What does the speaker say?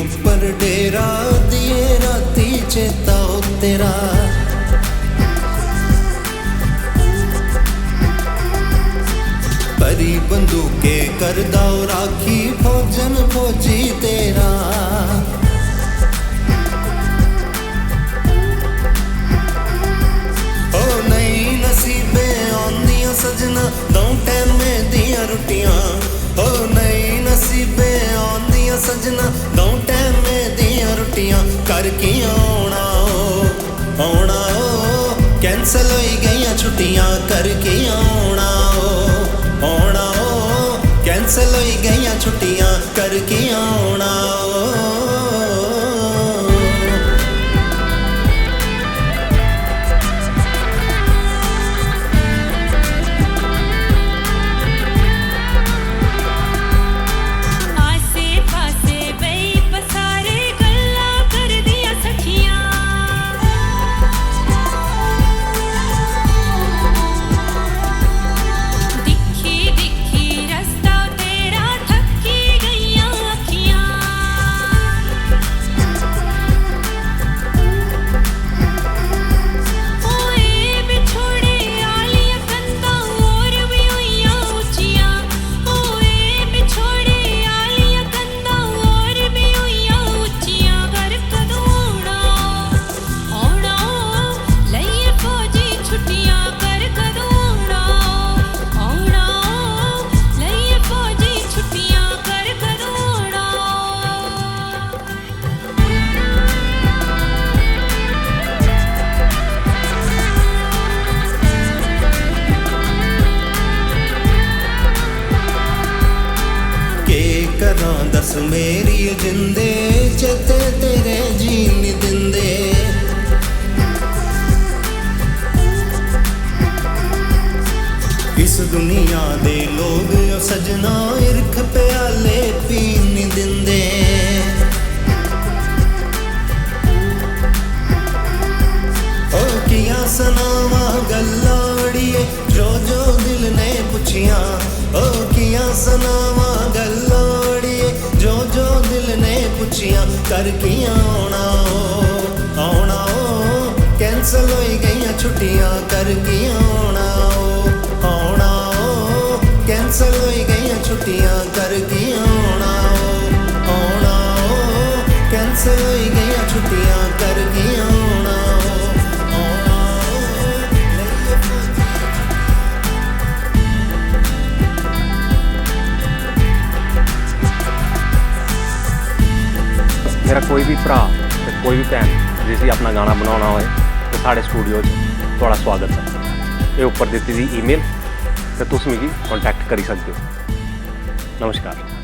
उपर डेरा दिए राती चेता हो तेरा। परी बंदूके करदा राखी फौजन फौजी तेरा। सजना दो टैमे दियां रोटियां, ओ नई नसीबे आंदियां सजना दो टैमे दियां रोटियां। कर की आना ओ कैंसल होई गईयां छुट्टियां। कर की आना ओ कैंसल होई गईयां छुट्टियां। कर की आना दस मेरी जिंदे चेते तेरे जीन दिंदे। इस दुनिया दे लोग सजना इरख प्याले पीन दिंदे। ओ किया सनावा गल्लाड़िए जो जो दिल ने पुछिया। ओ किया सनावा गल्लाड़िए जो जो दिल ने पुछिया। कर की आना कैंसल होई गईयां छुट्टियां। कर की आना कैंसल होई गईयां छुट्टियां। कर की आना कैंसल होई गईयां छुट्टियां। कर की आना मेरा कोई भी भरा ते कोई भी भैन जिसी अपना गाना बनाना होए तो साढ़े स्टूडियो थोड़ा स्वागत है। ये उपर दी ईमेल ते तुस मिगी कॉन्टैक्ट करी सकते हो। नमस्कार।